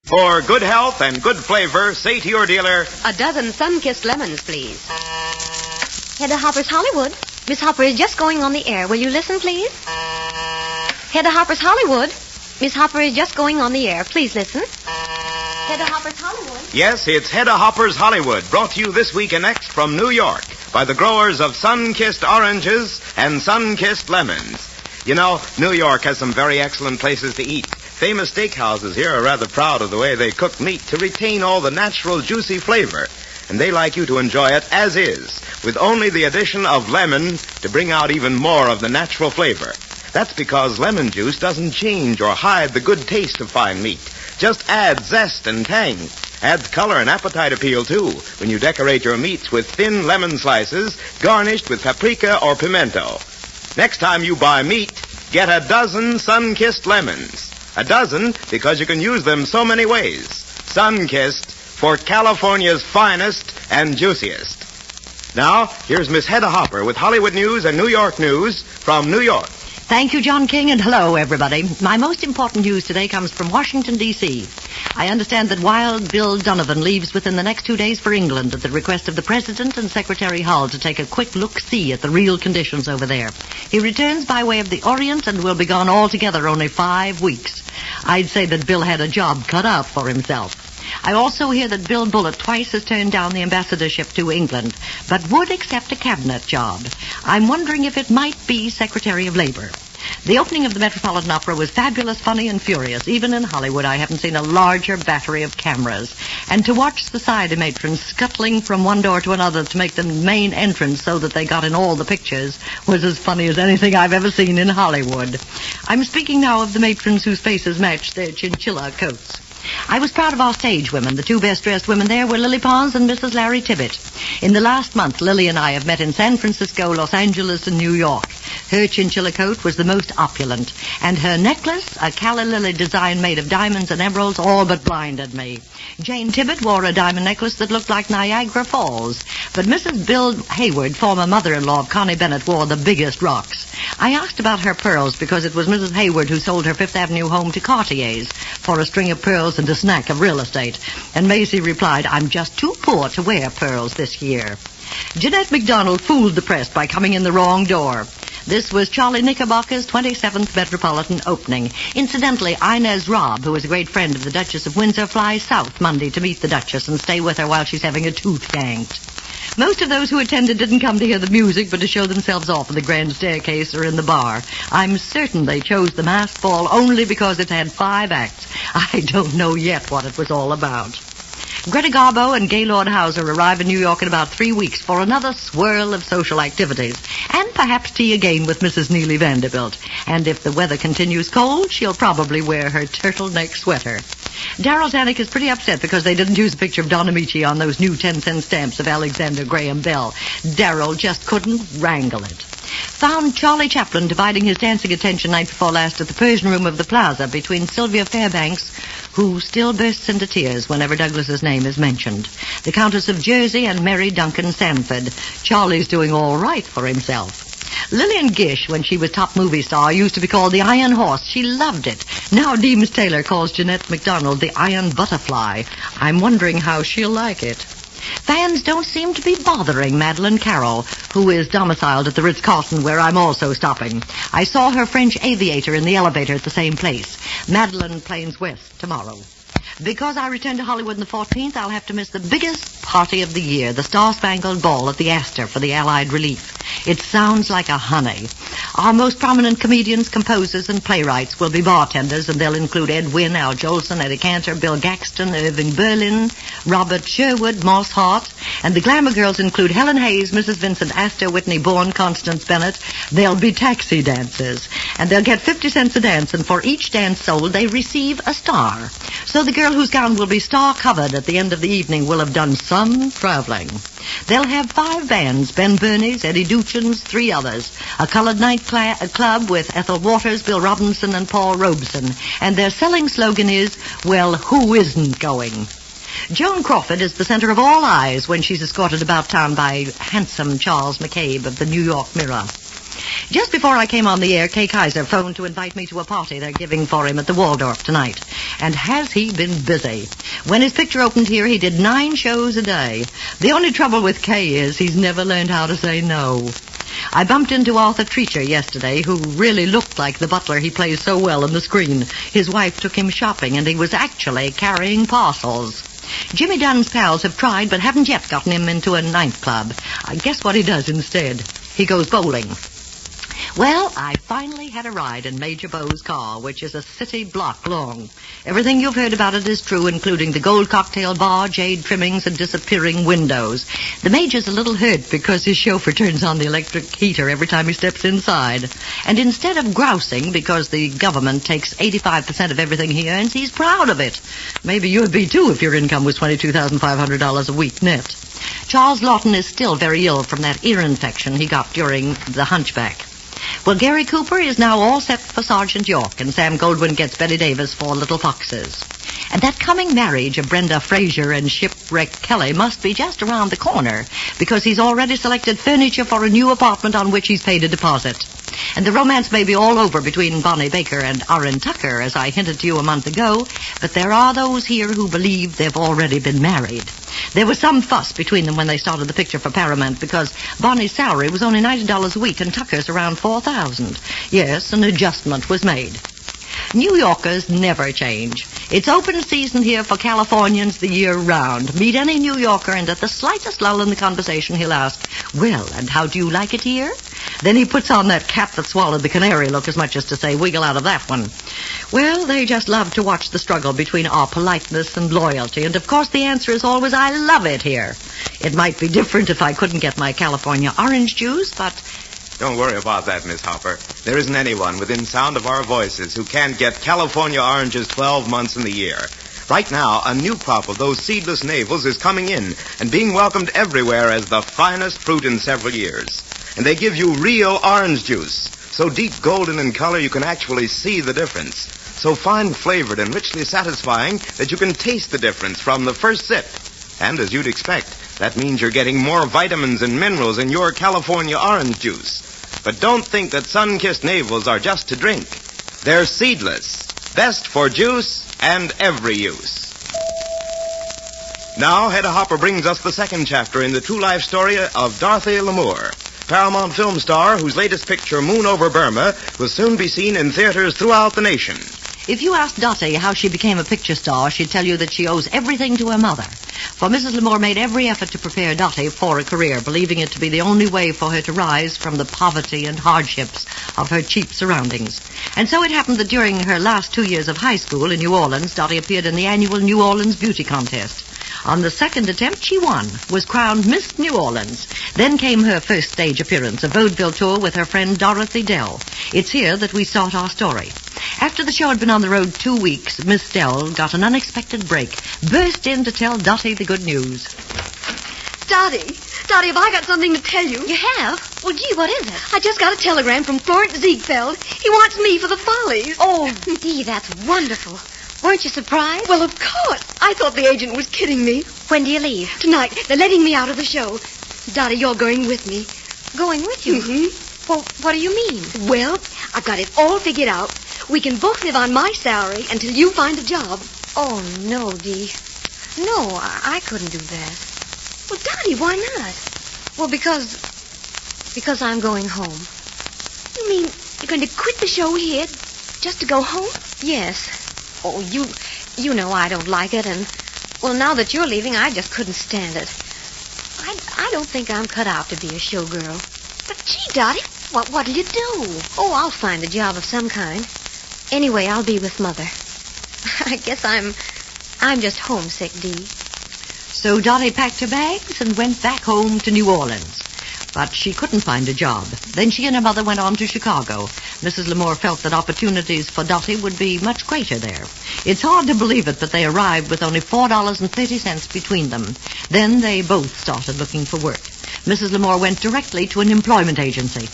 For good health and good flavor, say to your dealer, A dozen sun-kissed lemons, please. Hedda Hopper's Hollywood. Miss Hopper is just going on the air. Will you listen, please? Hedda Hopper's Hollywood. Miss Hopper is just going on the air. Please listen. Hedda Hopper's Hollywood. yes, it's Hedda Hopper's Hollywood, brought to you this week and next from New York by the growers of sun-kissed oranges and sun-kissed lemons. You know, New York has some very excellent places to eat. Famous steakhouses here are rather proud of the way they cook meat to retain all the natural juicy flavor. And they like you to enjoy it as is, with only the addition of lemon to bring out even more of the natural flavor. That's because lemon juice doesn't change or hide the good taste of fine meat. Just adds zest and tang. Adds color and appetite appeal, too, when you decorate your meats with thin lemon slices garnished with paprika or pimento. Next time you buy meat, get a dozen sun-kissed lemons. A dozen because you can use them so many ways. Sun-kissed for California's finest and juiciest. Now, here's Miss Hedda Hopper with Hollywood news and New York news from New York. Thank you, John King, and hello, everybody. My most important news today comes from Washington, D.C. I understand that Wild Bill Donovan leaves within the next 2 days for England at the request of the President and Secretary Hull to take a quick look-see at the real conditions over there. He returns by way of the Orient and will be gone altogether only 5 weeks. I'd say that Bill had a job cut out for himself. I also hear that Bill Bullitt twice has turned down the ambassadorship to England, but would accept a cabinet job. I'm wondering if it might be Secretary of Labor. The opening of the Metropolitan Opera was fabulous, funny, and furious. Even in Hollywood, I haven't seen a larger battery of cameras. And to watch the side matrons scuttling from one door to another to make the main entrance so that they got in all the pictures was as funny as anything I've ever seen in Hollywood. I'm speaking now of the matrons whose faces matched their chinchilla coats. I was proud of our stage women. The two best-dressed women there were Lily Pons and Mrs. Larry Tibbett. In the last month, Lily and I have met in San Francisco, Los Angeles, and New York. Her chinchilla coat was the most opulent, and her necklace, a calla lily design made of diamonds and emeralds, all but blinded me. Jane Tibbett wore a diamond necklace that looked like Niagara Falls, but Mrs. Bill Hayward, former mother-in-law of Connie Bennett, wore the biggest rocks. I asked about her pearls because it was Mrs. Hayward who sold her Fifth Avenue home to Cartier's for a string of pearls and a snack of real estate. And Macy replied, I'm just too poor to wear pearls this year. Jeanette MacDonald fooled the press by coming in the wrong door. This was Charlie Knickerbocker's 27th Metropolitan opening. Incidentally, Inez Robb, who is a great friend of the Duchess of Windsor, flies south Monday to meet the Duchess and stay with her while she's having a tooth yanked. Most of those who attended didn't come to hear the music, but to show themselves off in the grand staircase or in the bar. I'm certain they chose the masked ball only because it had 5 acts. I don't know yet what it was all about. Greta Garbo and Gaylord Hauser arrive in New York in about 3 weeks for another swirl of social activities, and perhaps tea again with Mrs. Neely Vanderbilt. And if the weather continues cold, she'll probably wear her turtleneck sweater. Darryl Zanuck is pretty upset because they didn't use a picture of Don Amici on those new 10-cent stamps of Alexander Graham Bell. Darryl just couldn't wrangle it. Found Charlie Chaplin dividing his dancing attention night before last at the Persian Room of the Plaza between Sylvia Fairbanks, who still bursts into tears whenever Douglas's name is mentioned, the Countess of Jersey, and Mary Duncan Sanford. Charlie's doing all right for himself. Lillian Gish, when she was top movie star, used to be called the Iron Horse. She loved it. Now Deems Taylor calls Jeanette MacDonald the Iron Butterfly. I'm wondering how she'll like it. Fans don't seem to be bothering Madeleine Carroll, who is domiciled at the Ritz-Carlton, where I'm also stopping. I saw her French aviator in the elevator at the same place. Madeleine planes west tomorrow. Because I return to Hollywood on the 14th, I'll have to miss the biggest party of the year, the Star-Spangled Ball at the Astor for the Allied Relief. It sounds like a honey. Our most prominent comedians, composers, and playwrights will be bartenders, and they'll include Ed Wynn, Al Jolson, Eddie Cantor, Bill Gaxton, Irving Berlin, Robert Sherwood, Moss Hart, and the glamour girls include Helen Hayes, Mrs. Vincent Astor, Whitney Bourne, Constance Bennett. They'll be taxi dancers, and they'll get 50 cents a dance, and for each dance sold, they receive a star. So the girl whose gown will be star-covered at the end of the evening will have done some traveling. They'll have 5 bands, Ben Burney's, Eddie Duchin's, 3 others, a colored night club with Ethel Waters, Bill Robinson, and Paul Robeson. And their selling slogan is, well, who isn't going? Joan Crawford is the center of all eyes when she's escorted about town by handsome Charles McCabe of the New York Mirror. Just before I came on the air, Kay Kaiser phoned to invite me to a party they're giving for him at the Waldorf tonight. And has he been busy? When his picture opened here, he did 9 shows a day. The only trouble with Kay is he's never learned how to say no. I bumped into Arthur Treacher yesterday, who really looked like the butler he plays so well on the screen. His wife took him shopping, and he was actually carrying parcels. Jimmy Dunn's pals have tried, but haven't yet gotten him into a nightclub. Guess what he does instead? He goes bowling. Well, I finally had a ride in Major Beau's car, which is a city block long. Everything you've heard about it is true, including the gold cocktail bar, jade trimmings, and disappearing windows. The Major's a little hurt because his chauffeur turns on the electric heater every time he steps inside. And instead of grousing because the government takes 85% of everything he earns, he's proud of it. Maybe you'd be, too, if your income was $22,500 a week net. Charles Lawton is still very ill from that ear infection he got during The Hunchback. Well, Gary Cooper is now all set for Sergeant York, and Sam Goldwyn gets Betty Davis for Little Foxes. And that coming marriage of Brenda Fraser and Shipwreck Kelly must be just around the corner, because he's already selected furniture for a new apartment on which he's paid a deposit. And the romance may be all over between Bonnie Baker and Aaron Tucker, as I hinted to you a month ago, but there are those here who believe they've already been married. There was some fuss between them when they started the picture for Paramount because Bonnie's salary was only $90 a week and Tucker's around $4,000. Yes, an adjustment was made. New Yorkers never change. It's open season here for Californians the year round. Meet any New Yorker, and at the slightest lull in the conversation, he'll ask, "Well, and how do you like it here?" Then he puts on that cat that swallowed the canary look, as much as to say, "Wiggle out of that one." Well, they just love to watch the struggle between our politeness and loyalty, and of course the answer is always, "I love it here." It might be different if I couldn't get my California orange juice, but... Don't worry about that, Miss Hopper. There isn't anyone within sound of our voices who can't get California oranges 12 months in the year. Right now, a new crop of those seedless navels is coming in and being welcomed everywhere as the finest fruit in several years. And they give you real orange juice, so deep golden in color you can actually see the difference. So fine-flavored and richly satisfying that you can taste the difference from the first sip. And as you'd expect, that means you're getting more vitamins and minerals in your California orange juice. But don't think that sun-kissed navels are just to drink. They're seedless, best for juice and every use. Now, Hedda Hopper brings us the second chapter in the true life story of Dorothy Lamour, Paramount film star whose latest picture, Moon Over Burma, will soon be seen in theaters throughout the nation. If you asked Dottie how she became a picture star, she'd tell you that she owes everything to her mother. For Mrs. Lamour made every effort to prepare Dottie for a career, believing it to be the only way for her to rise from the poverty and hardships of her cheap surroundings. And so it happened that during her last 2 years of high school in New Orleans, Dottie appeared in the annual New Orleans Beauty Contest. On the second attempt, she won, was crowned Miss New Orleans. Then came her first stage appearance, a vaudeville tour with her friend Dorothy Dell. It's here that we start our story. After the show had been on the road 2 weeks, Miss Dell got an unexpected break, burst in to tell Dottie the good news. Dottie, have I got something to tell you? You have? Well, gee, what is it? I just got a telegram from Florence Ziegfeld. He wants me for the Follies. Oh, Dee, that's wonderful. Weren't you surprised? Well, of course. I thought the agent was kidding me. When do you leave? Tonight. They're letting me out of the show. Dottie, you're going with me. Going with you? Mm-hmm. Well, what do you mean? Well, I've got it all figured out. We can both live on my salary until you find a job. Oh, no, Dee. No, I couldn't do that. Well, Dottie, why not? Well, because I'm going home. You mean you're going to quit the show here just to go home? Yes. Oh, you know I don't like it, and, well, now that you're leaving, I just couldn't stand it. I don't think I'm cut out to be a showgirl. But, gee, Dottie, what'll you do? Oh, I'll find a job of some kind. Anyway, I'll be with Mother. I guess I'm just homesick, Dee. So Dottie packed her bags and went back home to New Orleans. But she couldn't find a job. Then she and her mother went on to Chicago. Mrs. Lamour felt that opportunities for Dottie would be much greater there. It's hard to believe it, but they arrived with only $4.30 between them. Then they both started looking for work. Mrs. Lamour went directly to an employment agency.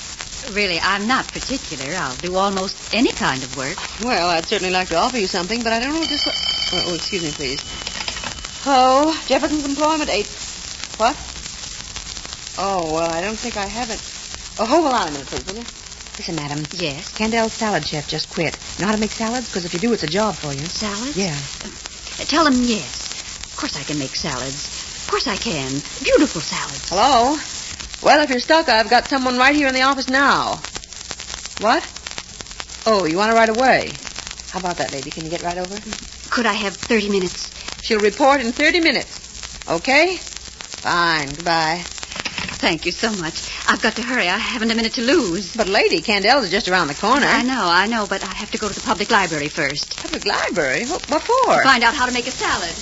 Really, I'm not particular. I'll do almost any kind of work. Well, I'd certainly like to offer you something, but I don't know just what... Oh, excuse me, please. Oh, Jefferson's Employment 8. What? Oh, well, I don't think I have it. Oh, hold on a minute, please, will you? Listen, madam. Yes. Candel's salad chef just quit. Know how to make salads? Because if you do, it's a job for you. Salads? Yeah. Tell him yes. Of course I can make salads. Of course I can. Beautiful salads. Hello? Well, if you're stuck, I've got someone right here in the office now. What? Oh, you want to right away? How about that, lady? Can you get right over? Could I have 30 minutes? She'll report in 30 minutes. Okay? Fine. Goodbye. Thank you so much. I've got to hurry. I haven't a minute to lose. But, lady, Candel's is just around the corner. I know, but I have to go to the public library first. Public library? What for? To find out how to make a salad.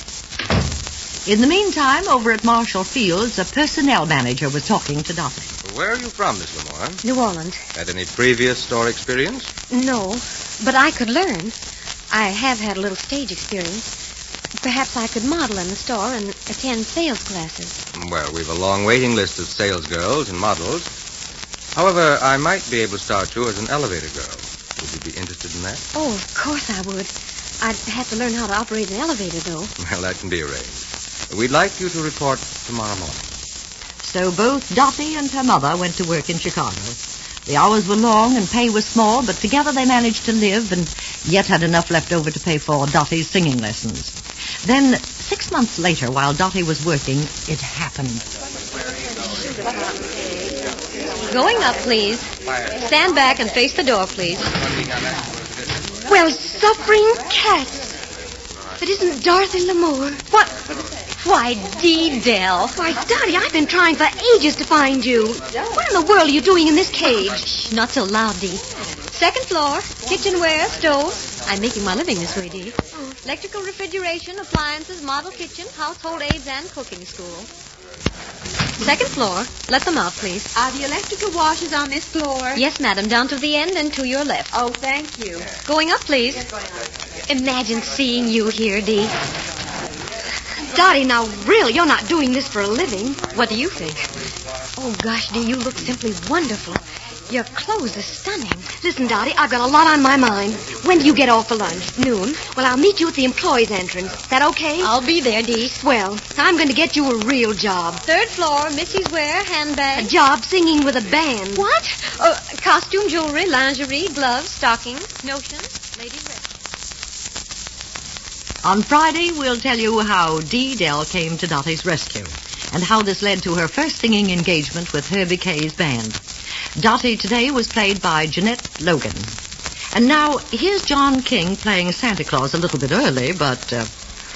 In the meantime, over at Marshall Fields, a personnel manager was talking to Dottie. Where are you from, Miss Lamore? New Orleans. Had any previous store experience? No, but I could learn. I have had a little stage experience. Perhaps I could model in the store and attend sales classes. Well, we've a long waiting list of sales girls and models. However, I might be able to start you as an elevator girl. Would you be interested in that? Oh, of course I would. I'd have to learn how to operate an elevator, though. Well, that can be arranged. We'd like you to report tomorrow morning. So both Dottie and her mother went to work in Chicago. The hours were long and pay was small, but together they managed to live and yet had enough left over to pay for Dottie's singing lessons. Then, 6 months later, while Dottie was working, it happened. Going up, please. Stand back and face the door, please. Well, suffering cats. But isn't Dorothy Lamore? What? Why, Dee Dell. Why, Dottie, I've been trying for ages to find you. What in the world are you doing in this cage? Shh, not so loud, Dee. Second floor, kitchenware, stove. I'm making my living this way, Dee. Electrical refrigeration, appliances, model kitchen, household aids, and cooking school. Second floor. Let them out, please. Are the electrical washers on this floor? Yes, madam. Down to the end and to your left. Oh, thank you. Going up, please. Imagine seeing you here, Dee. Dottie, now really, you're not doing this for a living. What do you think? Oh, gosh, Dee, you look simply wonderful. Your clothes are stunning. Listen, Dottie, I've got a lot on my mind. When do you get off for lunch? Noon. Well, I'll meet you at the employees' entrance. Is that okay? I'll be there, Dee. Well, I'm going to get you a real job. Third floor, Missy's Wear, A handbag. job singing with a band. What? Costume, jewelry, lingerie, gloves, stockings, notions, lady dress. On Friday, we'll tell you how Dee Dell came to Dottie's rescue and how this led to her first singing engagement with Herbie Kay's band. Dottie today was played by Jeanette Logan. And now, here's John King playing Santa Claus a little bit early, but...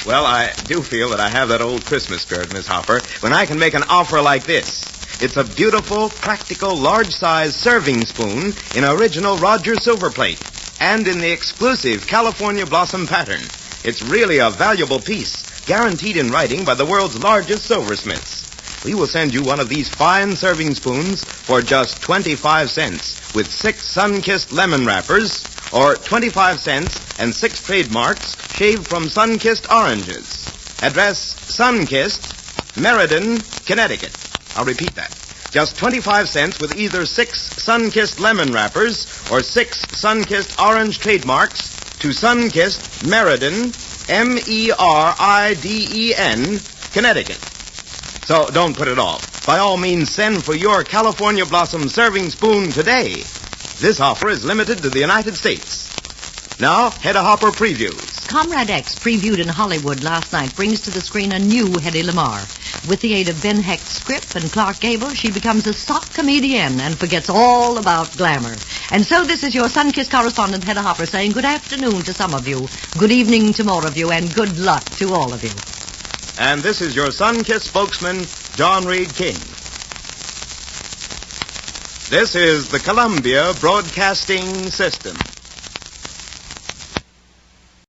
Well, I do feel that I have that old Christmas spirit, Miss Hopper, when I can make an offer like this. It's a beautiful, practical, large-size serving spoon in original Roger silver plate and in the exclusive California blossom pattern. It's really a valuable piece, guaranteed in writing by the world's largest silversmiths. We will send you one of these fine serving spoons for just 25 cents with 6 sun-kissed lemon wrappers or 25 cents and 6 trademarks shaved from sun-kissed oranges. Address Sun-Kissed, Meriden, Connecticut. I'll repeat that. Just 25 cents with either 6 sun-kissed lemon wrappers or 6 sun-kissed orange trademarks to Sun-Kissed, Meriden, Meriden, Connecticut. So don't put it off. By all means, send for your California Blossom serving spoon today. This offer is limited to the United States. Now, Hedda Hopper previews. Comrade X, previewed in Hollywood last night, brings to the screen a new Hedy Lamarr. With the aid of Ben Hecht's script and Clark Gable, she becomes a sock comedian and forgets all about glamour. And so this is your sun-kissed correspondent, Hedda Hopper, saying good afternoon to some of you, good evening to more of you, and good luck to all of you. And this is your sun-kissed spokesman, John Reed King. This is the Columbia Broadcasting System.